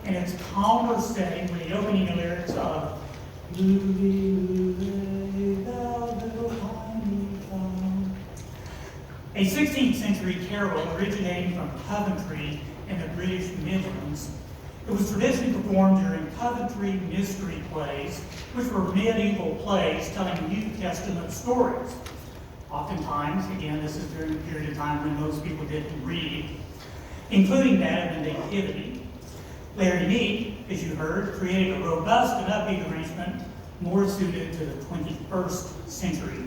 in its calmer setting with the opening lyrics of Lully, Lully, thou little tiny thumb. A 16th century carol originating from Coventry in the British Midlands. It was traditionally performed during Coventry mystery plays, which were medieval plays telling New Testament stories. Oftentimes, again, this is during a period of time when most people didn't read, including that of the Nativity. Larry Neeck, as you heard, created a robust and upbeat arrangement more suited to the 21st century.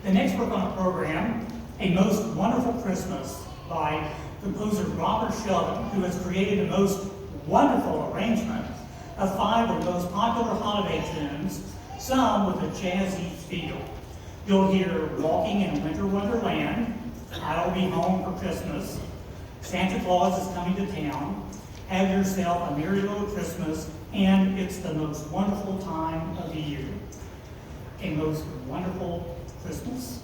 The next work on our program, A Most Wonderful Christmas by composer Robert Sheldon, who has created a most wonderful arrangement of 5 of the most popular holiday tunes, some with a jazzy feel. You'll hear Walking in a Winter Wonderland, I'll Be Home for Christmas, Santa Claus is Coming to Town, Have Yourself a Merry Little Christmas, and It's the Most Wonderful Time of the Year. A Most Wonderful Christmas.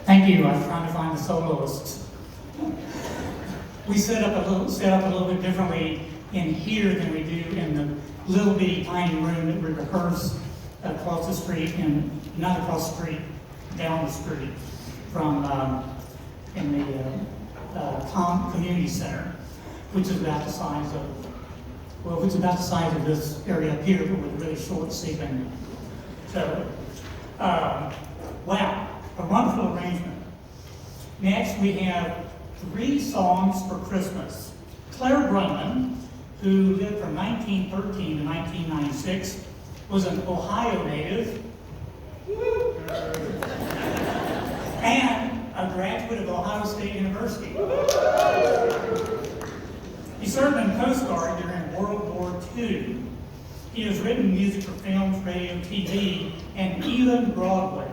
Thank you. I was trying to find the soloists. We set up a little bit differently in here than we do in the little bitty tiny room that we rehearse across the street, and not across the street, down the street from in the community center, which is about the size of this area up here, but with a really short ceiling. So, wow. A wonderful arrangement. Next, we have 3 songs for Christmas. Clare Grundman, who lived from 1913 to 1996, was an Ohio native and a graduate of Ohio State University. He served in the Coast Guard during World War II. He has written music for films, radio, TV, and even Broadway.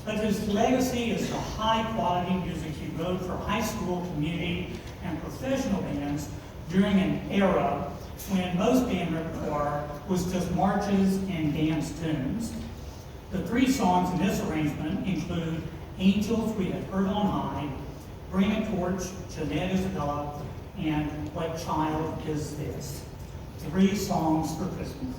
But his legacy is the high-quality music he wrote for high school, community, and professional bands during an era when most band repertoire was just marches and dance tunes. The 3 songs in this arrangement include Angels We Have Heard on High, Bring a Torch, Jeanette Isabella, and What Child Is This? 3 songs for Christmas.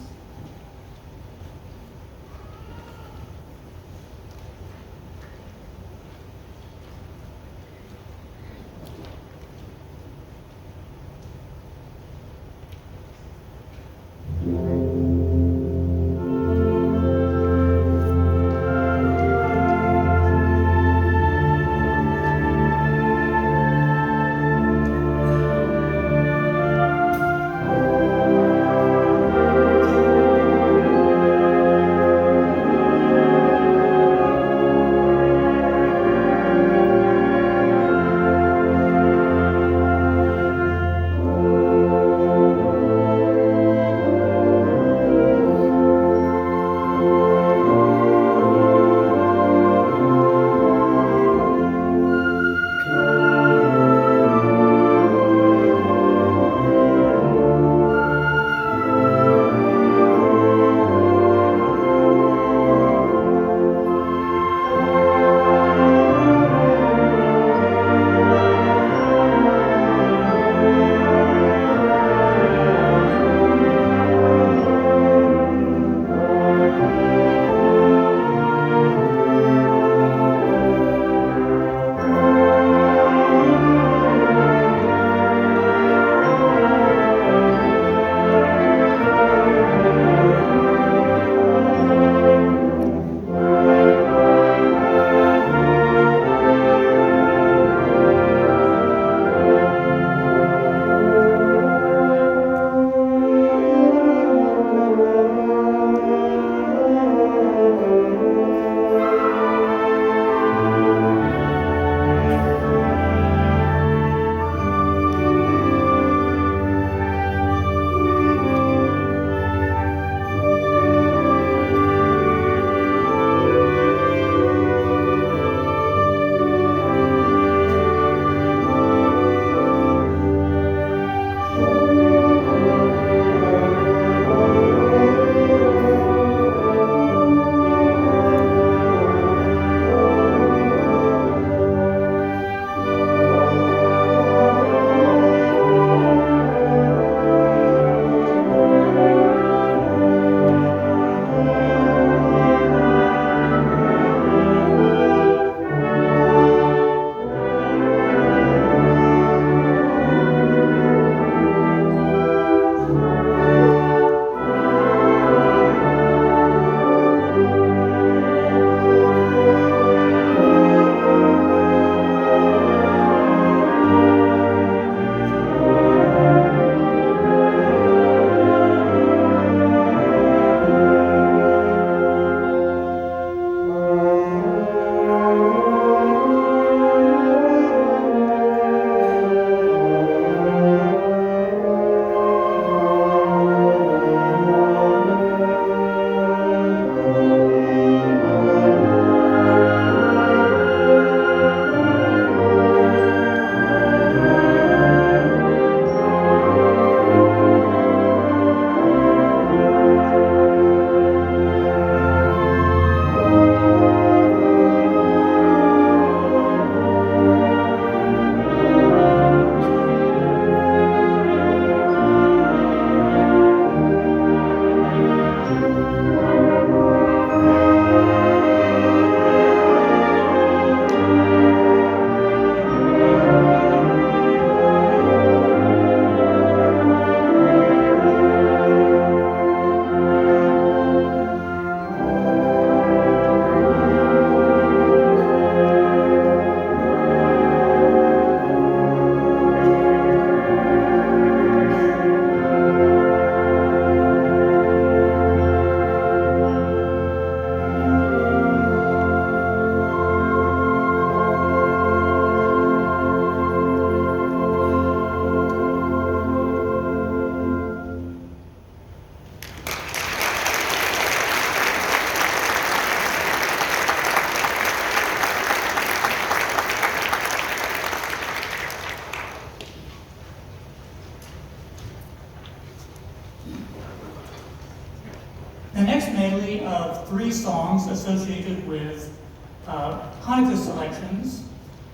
medley of 3 songs associated with Hanukkah selections,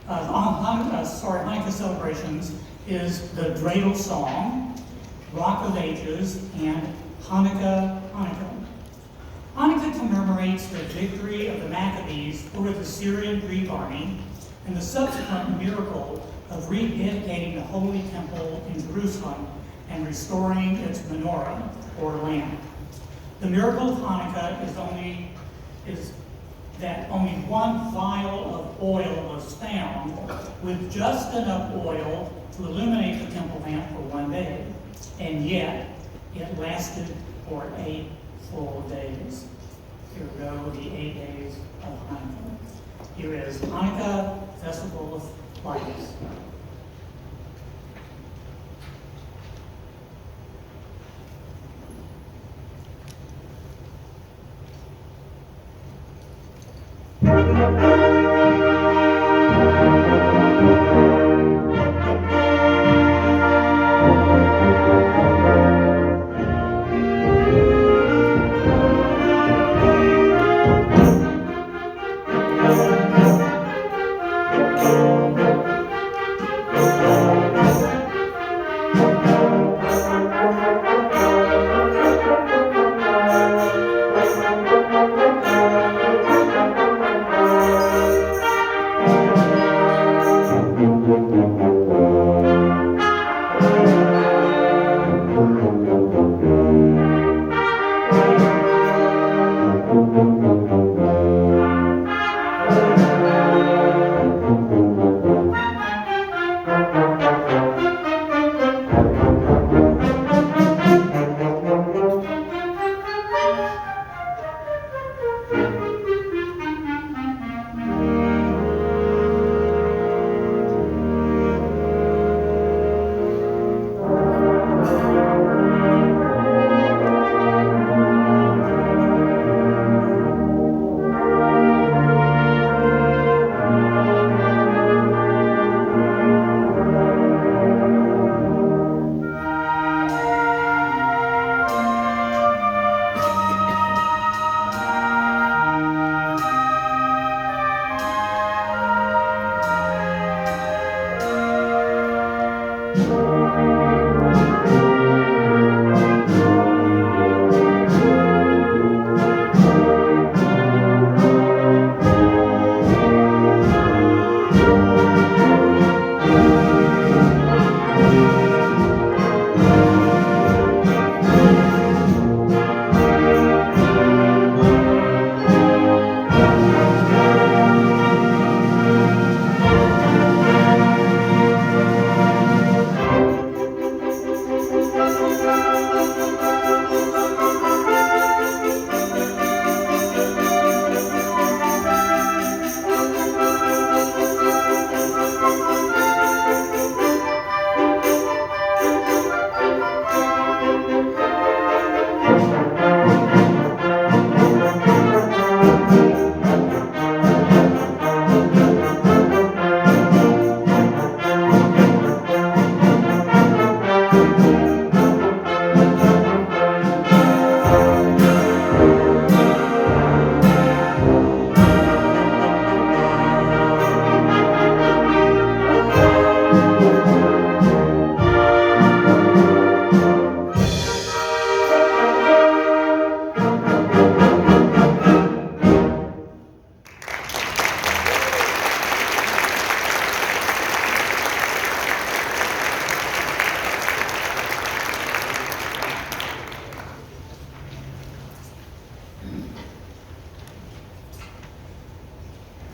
Hanukkah celebrations is the Dreidel Song, Rock of Ages, and Hanukkah, Hanukkah. Hanukkah commemorates the victory of the Maccabees over the Syrian Greek army and the subsequent miracle of rededicating the Holy Temple in Jerusalem and restoring its menorah, or lamp. The miracle of Hanukkah is that only 1 vial of oil was found with just enough oil to illuminate the temple lamp for 1 day, and yet it lasted for 8 full days. Here go the 8 days of Hanukkah. Here is Hanukkah, Festival of Lights.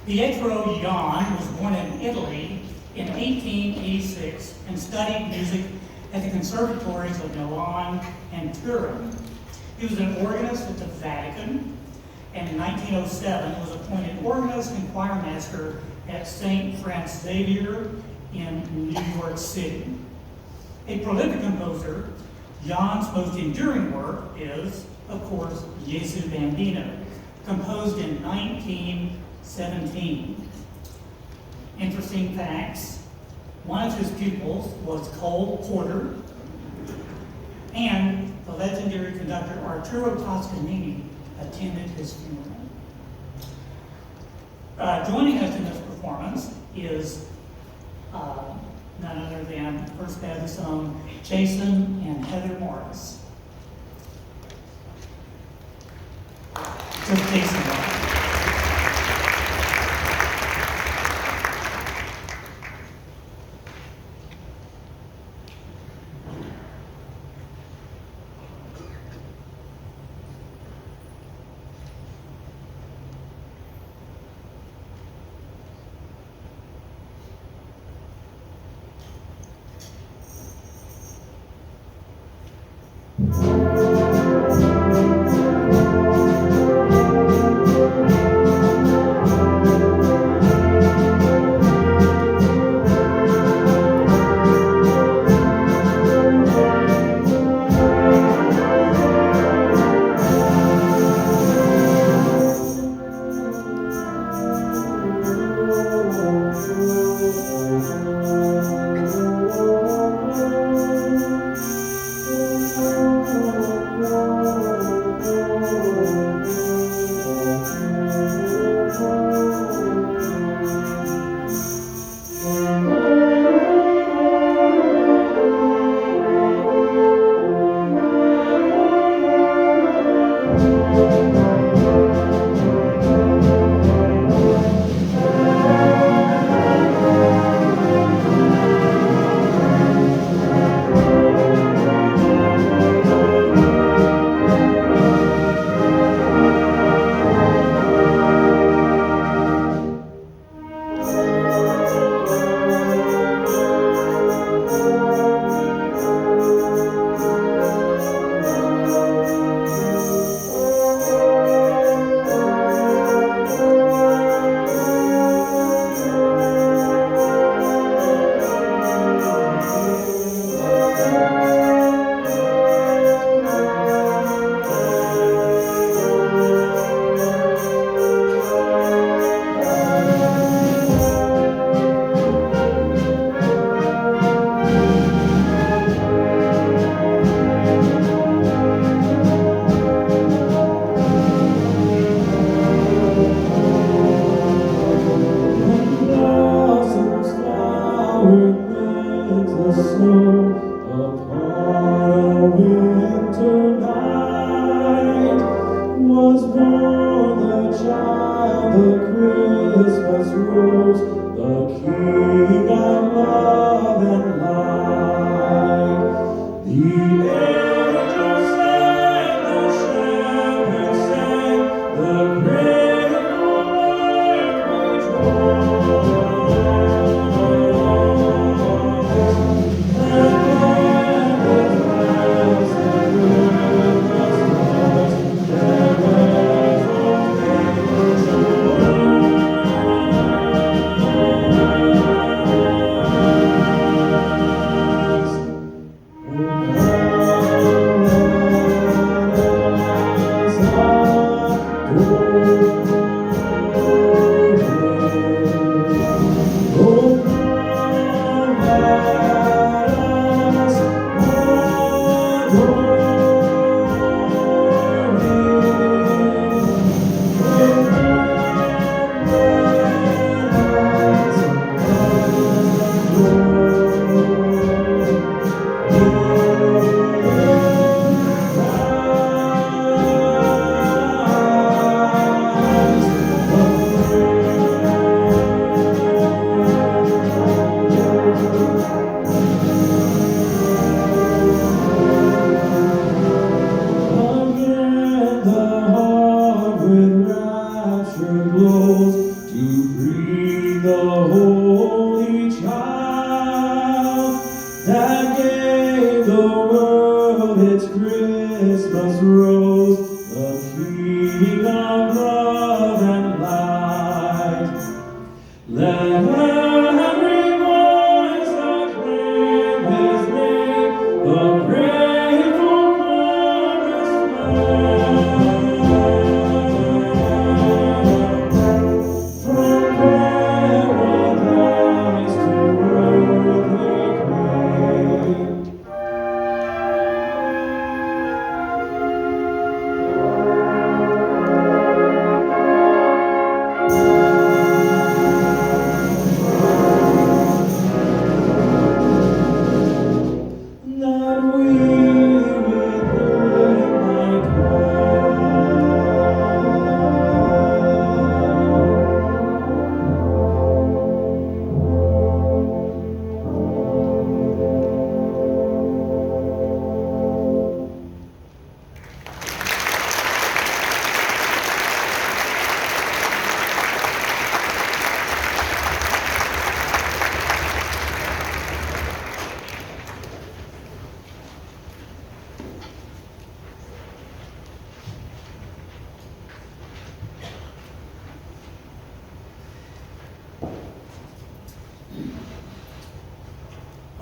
Pietro was born in Italy in 1886 and studied music at the conservatories of Milan and Turin. He was an organist at the Vatican, and in 1907 was appointed organist and choirmaster at St. Francis Xavier in New York City. A prolific composer, Jan's most enduring work is, of course, Gesu Bambino, composed in 1917. Interesting facts: one of his pupils was Cole Porter, and the legendary conductor Arturo Toscanini attended his funeral. Joining us in this performance is none other than First Baptist own Jason and Heather Morris. Just Jason.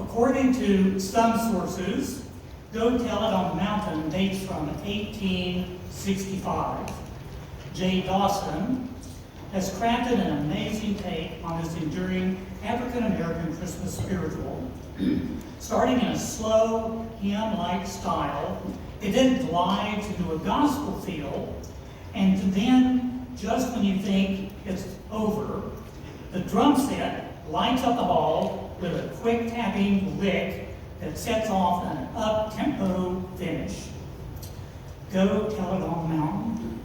According to some sources, Go Tell It on the Mountain dates from 1865. J. Dawson has crafted an amazing take on this enduring African-American Christmas spiritual. Starting in a slow, hymn-like style, it then glides into a gospel feel, and then, just when you think it's over, the drum set lights up the hall with a quick tapping lick that sets off an up-tempo finish. Go Tell It on the Mountain.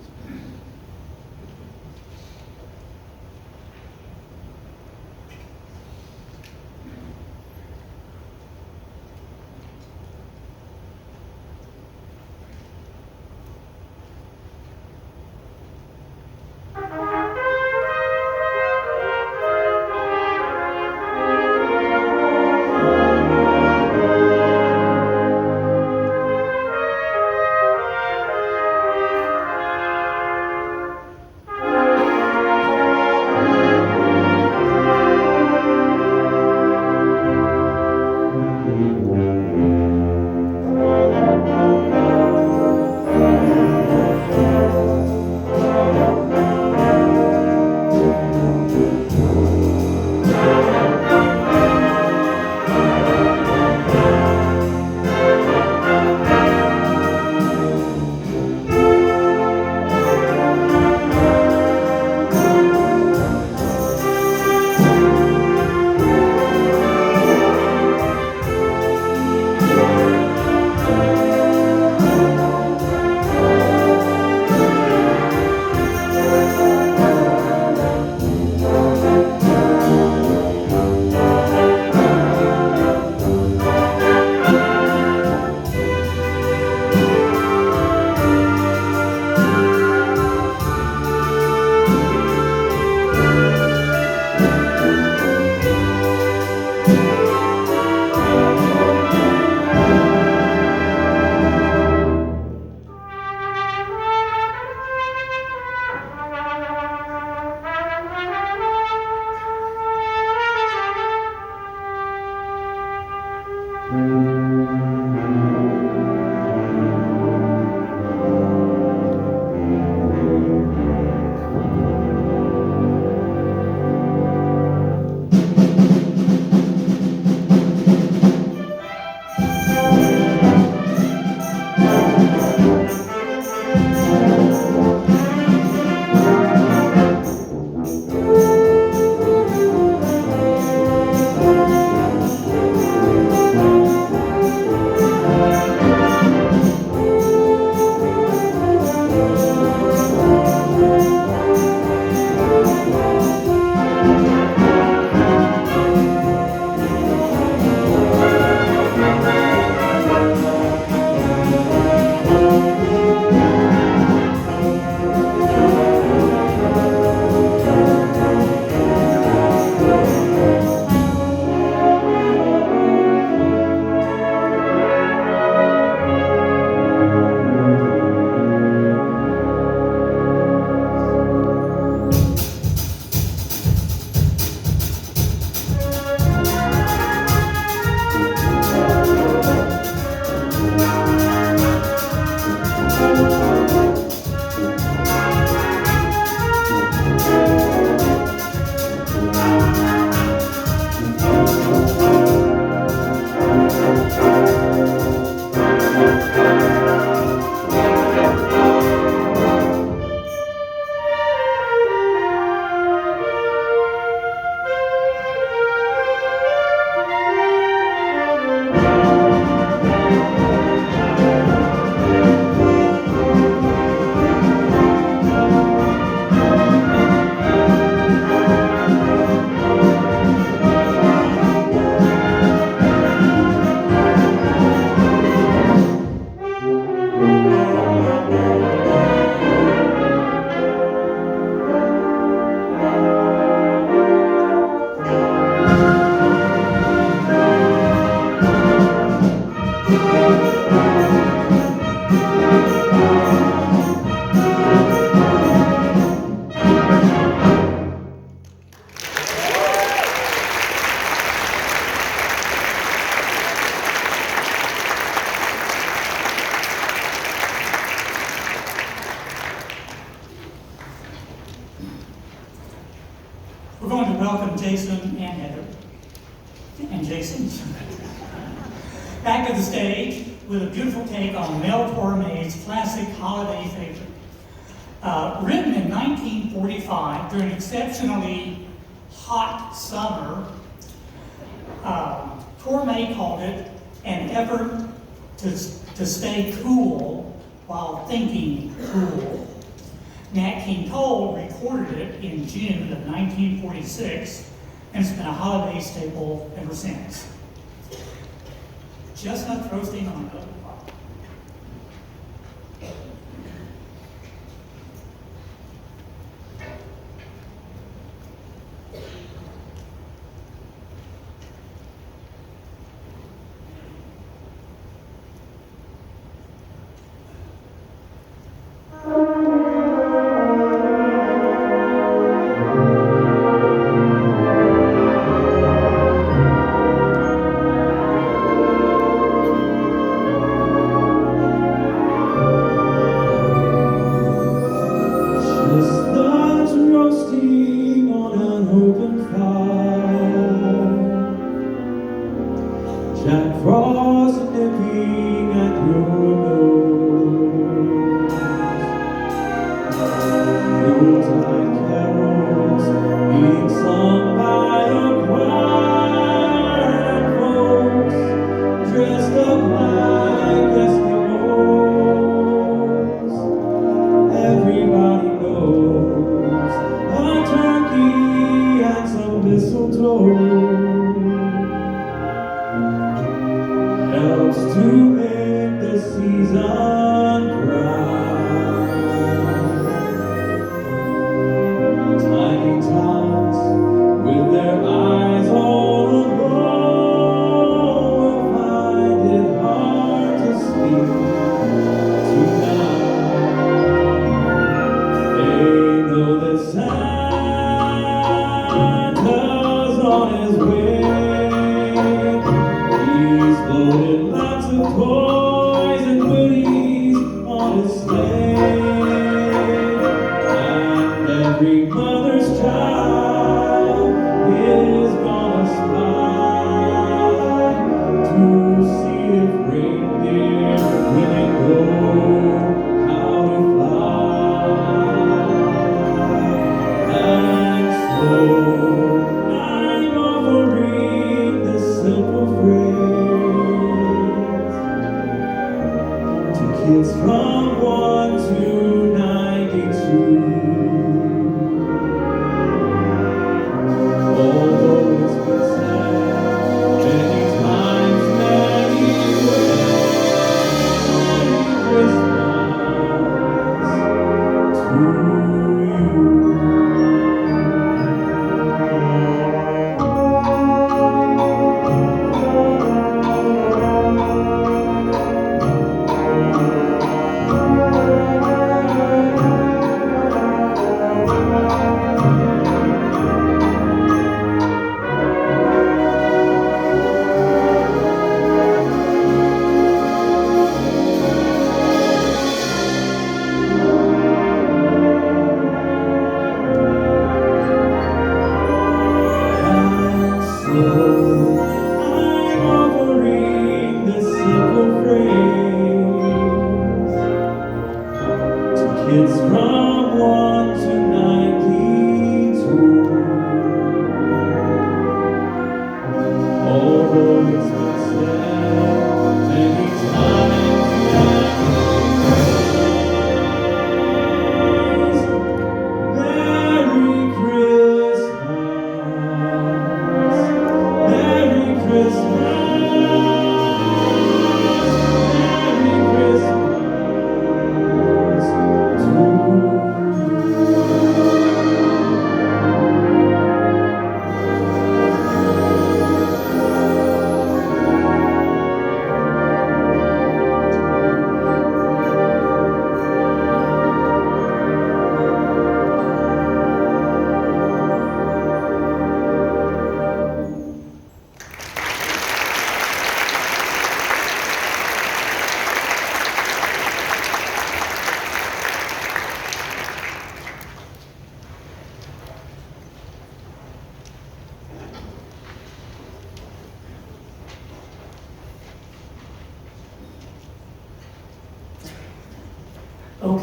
Back to the stage with a beautiful take on Mel Torme's classic holiday favorite. Written in 1945 during an exceptionally hot summer, Torme called it an effort to stay cool while thinking cool. Nat King Cole recorded it in June of 1946, and it's been a holiday staple ever since. Chestnuts roasting on an open fire.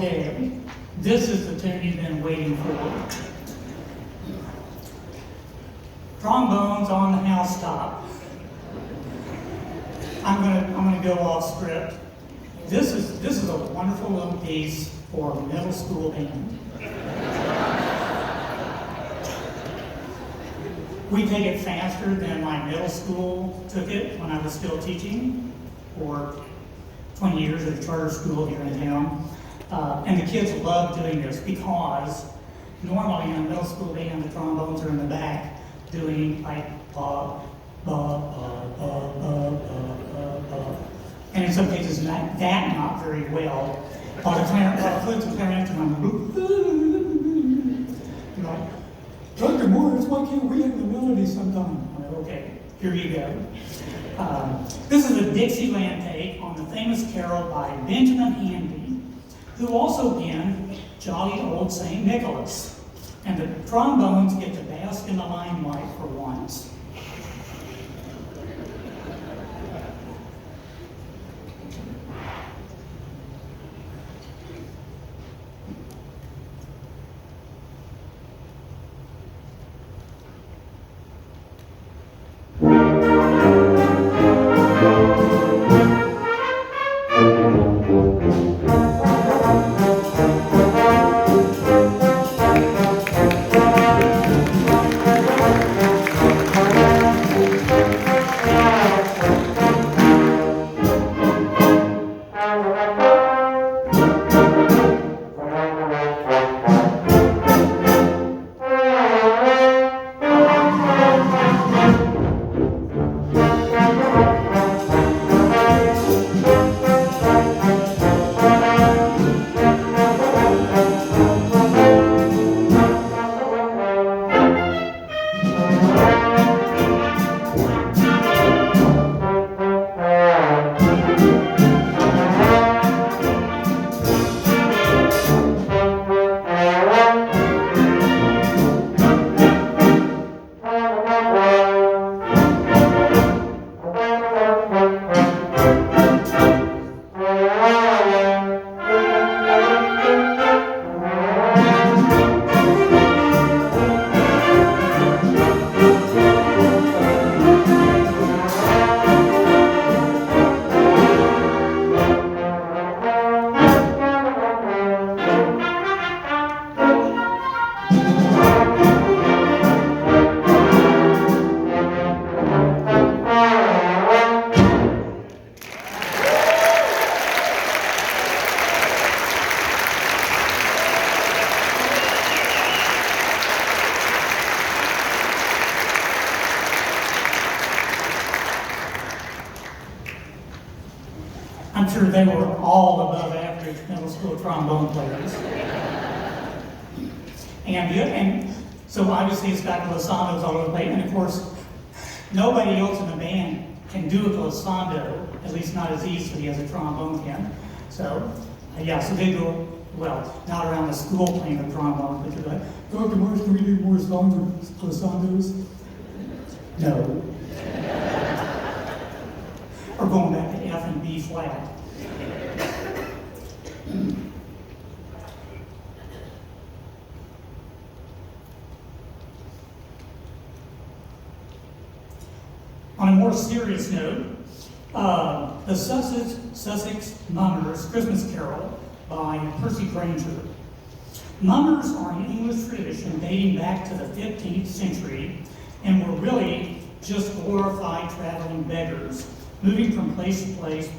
Okay, this is the tune you've been waiting for. Trombones on the Housetop. I'm gonna go off script. This is a wonderful little piece for a middle school band. We take it faster than my middle school took it when I was still teaching for 20 years at a charter school here in town. And the kids love doing this because normally in a middle school band, the trombones are in the back doing like ba, ba, ba, ba, ba, ba, ba. And in some cases not very well. While the flutes and clarinets are on the like, Dr. Morris, why can't we have the melody sometime? Okay, here you go. This is a Dixieland take on the famous carol by Benjamin Handy, who also penned Jolly Old St. Nicholas. And the trombones get to bask in the limelight for once. I'm sure they were all above average middle school trombone players. And so obviously it's got glissandos all over the place, and of course, nobody else in the band can do a glissando, at least not as easily as a trombone can. So, so they go, well, not around the school playing the trombone, but they're like, Dr. Morris, can we do more songs with glissandos? No. Or going back to F and B flat. On a more serious note, the Sussex Mummers Christmas Carol by Percy Grainger. Mummers are an English tradition dating back to the 15th century and were really just glorified traveling beggars, moving from place to place,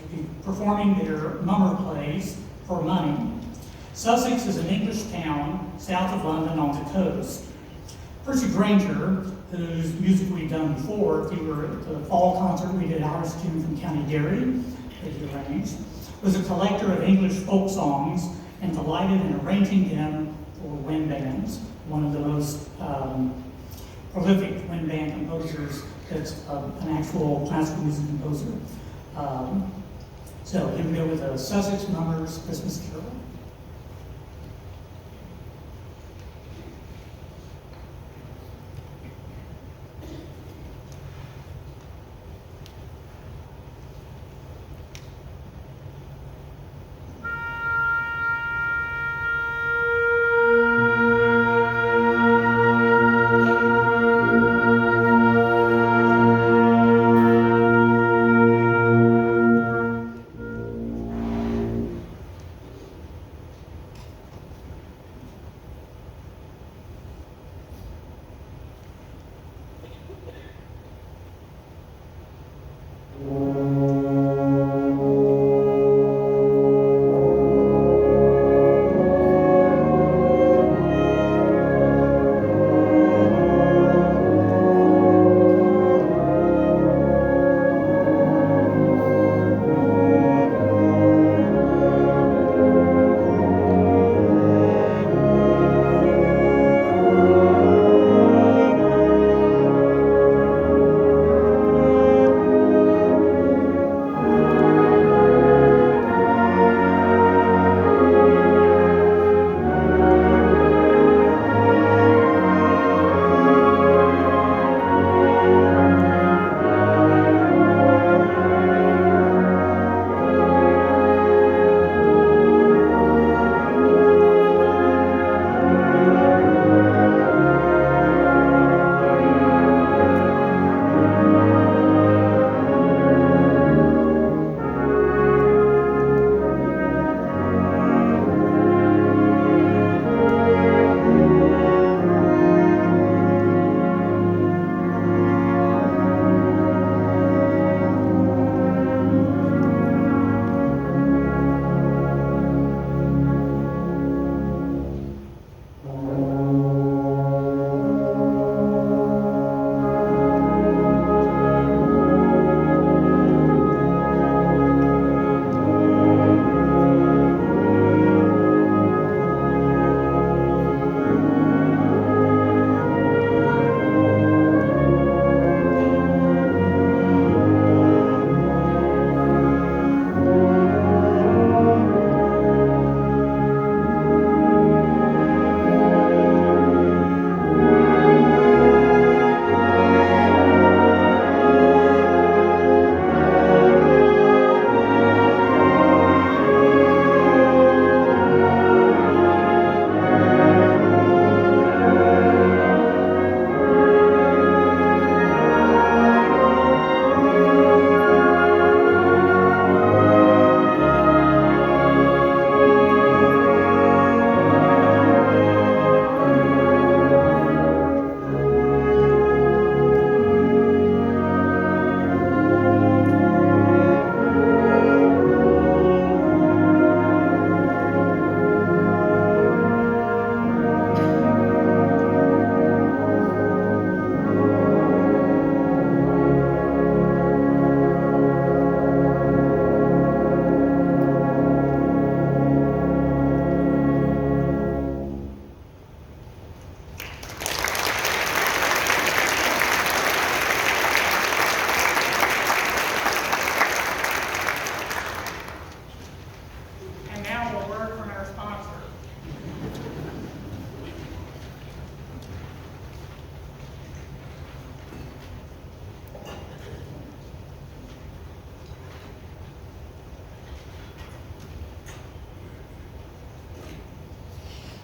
performing their mummer plays for money. Sussex is an English town south of London on the coast. Percy Grainger, whose music we've done before, if you were at the fall concert we did Irish Tune from County Derry, that he arranged, was a collector of English folk songs and delighted in arranging them for wind bands, one of the most prolific wind band composers that's an actual classical music composer. So here we go with the Sussex Mummers Christmas Carol.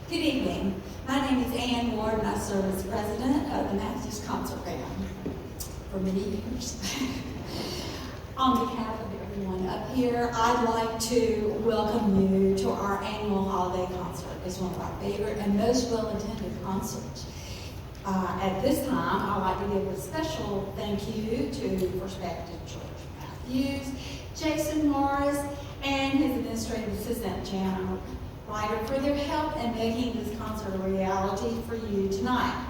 Good evening. My name is Ann Ward, and I serve as president of the Matthews Concert Band for many years. On behalf of everyone up here, I'd like to welcome you to our annual holiday concert. It's one of our favorite and most well-attended concerts. At this time, I'd like to give a special thank you to prospective George Matthews, Jason Morris, and his administrative assistant, Jana Ryder, for their help in making this concert a reality for you tonight.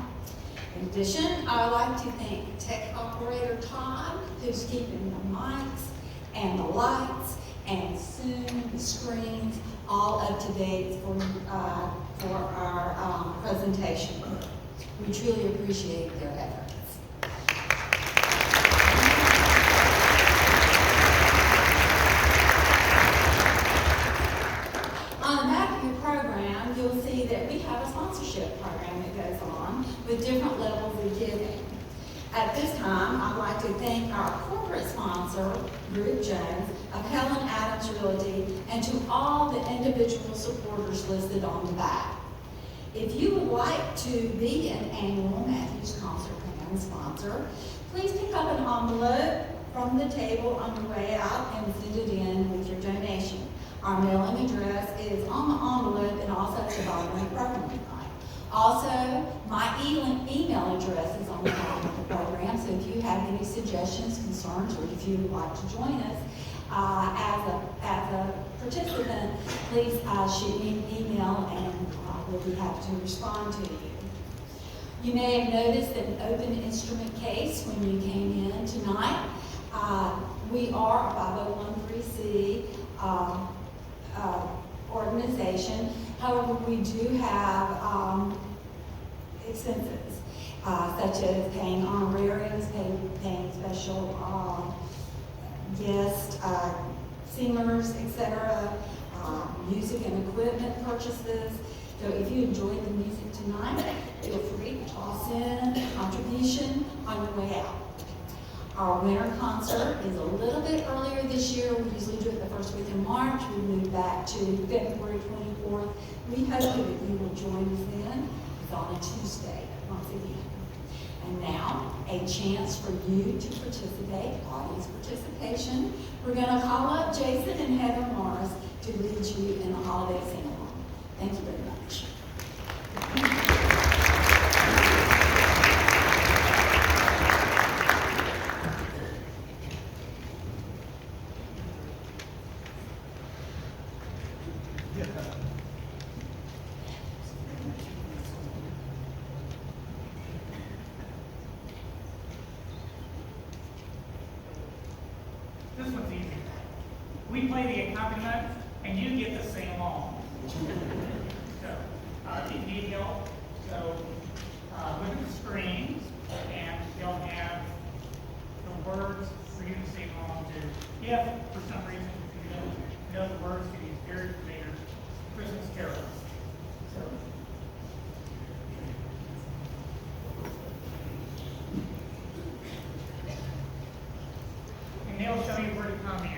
In addition, I'd like to thank tech operator Todd, who's keeping the mics and the lights and soon the screens all up to date for our presentation. We truly appreciate their efforts. On the back of your program, you'll see that we have a sponsorship program that goes on with different levels of giving. At this time, I'd like to thank our corporate sponsor, Group Jones, of Helen Adams Realty, and to all the individual supporters listed on the back. If you would like to be an annual Matthews Concert Band sponsor, please pick up an envelope from the table on your way out and send it in with your donation. Our mailing address is on the envelope and also at the bottom of the program guide. Also, my email address is on the bottom of the program, so if you have any suggestions, concerns, or if you would like to join us as a participant, please shoot me an email and we'll be happy to respond to you. You may have noticed an open instrument case when you came in tonight. We are a 501(c) organization. However, we do have expenses, such as paying honorariums, paying special guest singers, etc., music and equipment purchases. So if you enjoyed the music tonight, feel free to toss in a contribution on your way out. Our winter concert is a little bit earlier this year. We usually do it the first week in March. We moved back to February 24th. We hope that you will join us then. It's on a Tuesday, once again. And now, a chance for you to participate, audience participation. We're going to call up Jason and Heather Morris to lead you in the holiday sing-along. Thank you very much. This one's easy. We play the accompaniment, and you get to sing along. So, if you need help, so look at the screens, and they'll have the words for you to sing along to. If, for some reason, you know the words to these very familiar Christmas carols. So, and they'll show you where to come in.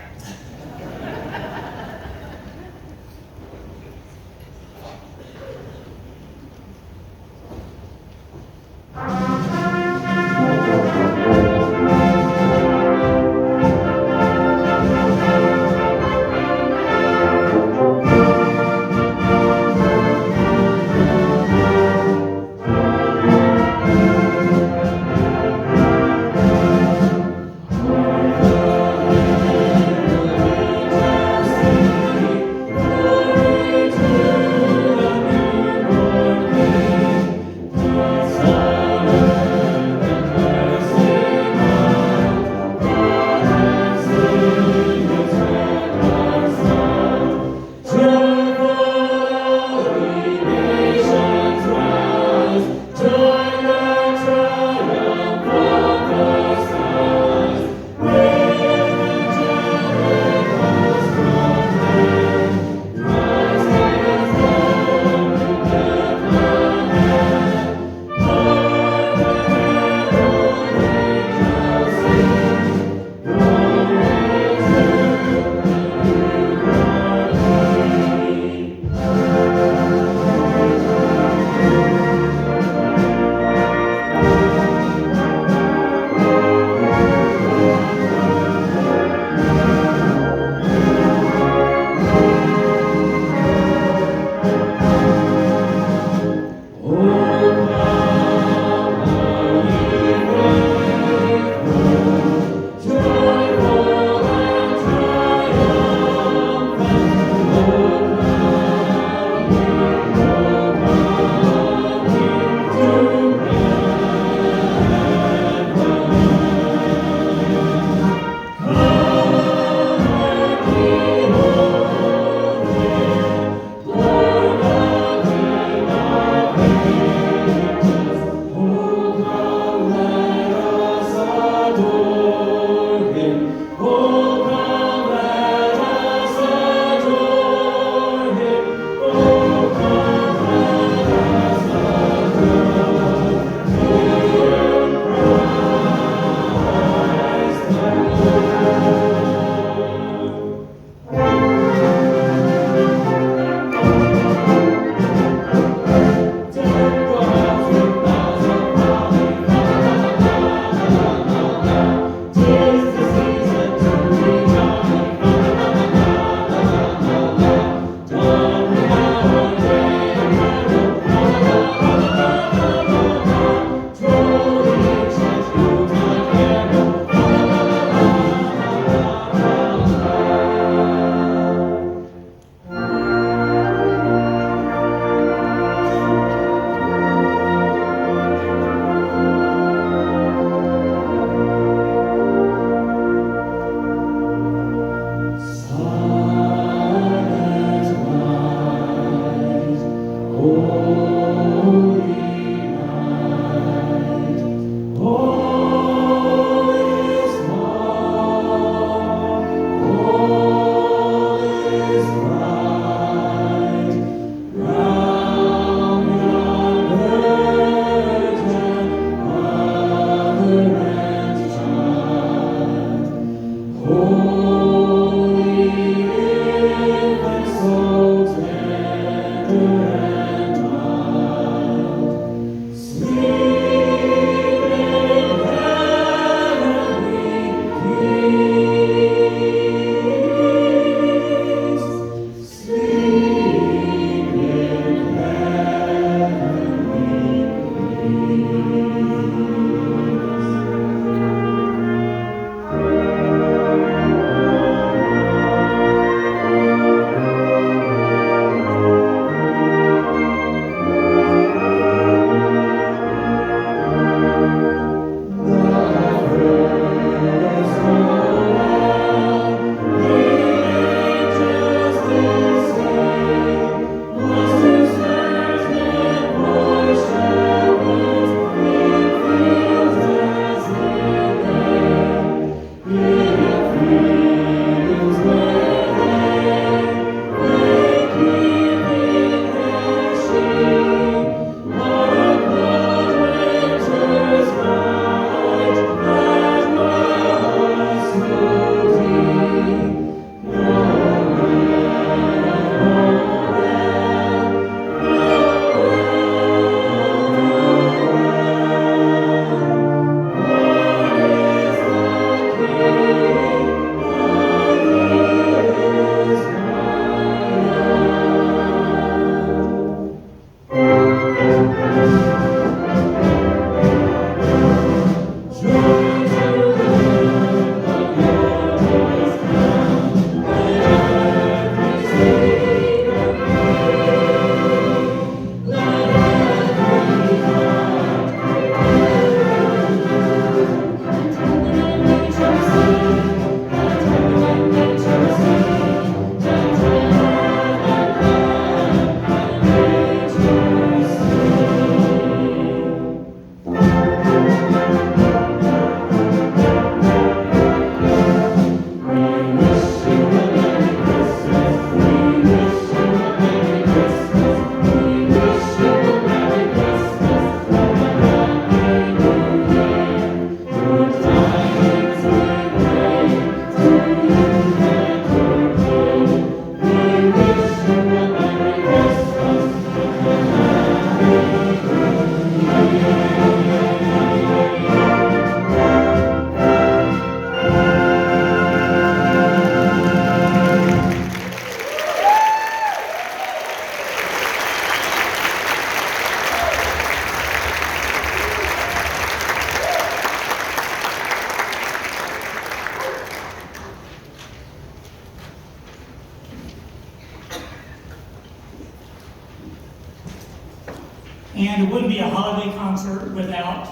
And it wouldn't be a holiday concert without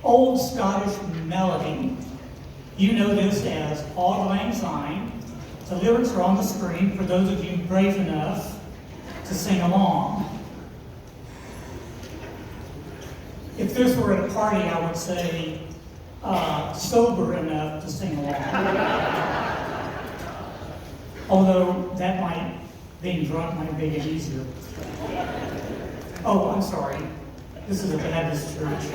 Old Scottish Melody. You know this as Auld Lang Syne. The lyrics are on the screen for those of you brave enough to sing along. If this were at a party, I would say sober enough to sing along. Although that being drunk might make it easier. Oh, I'm sorry. This is a Baptist church.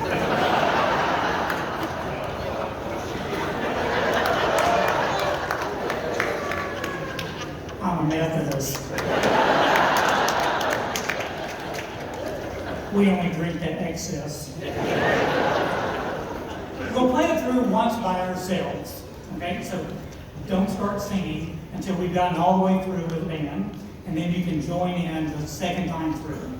I'm a Methodist. We only drink that excess. We'll play it through once by ourselves, okay? So don't start singing until we've gotten all the way through with the band, and then you can join in the second time through.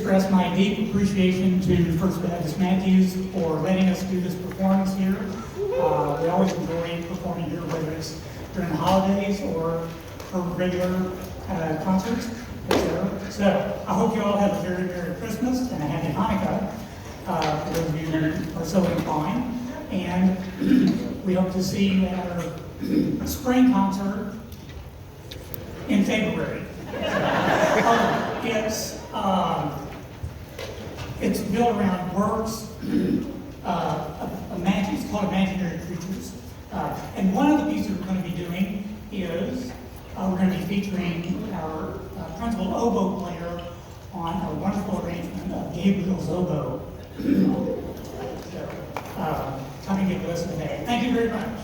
express my deep appreciation to First Baptist Matthews for letting us do this performance here. We always enjoy performing here, whether it's during the holidays or for regular concerts, etc. So I hope you all have a very Merry Christmas and a Happy Hanukkah, for those of you who are so inclined. And we hope to see you at our spring concert in February. It's built around works, it's called Imaginary Creatures. And one of the pieces we're going to be doing is we're going to be featuring our principal oboe player on a wonderful arrangement of Gabriel's oboe. So, come and get with us today. Thank you very much.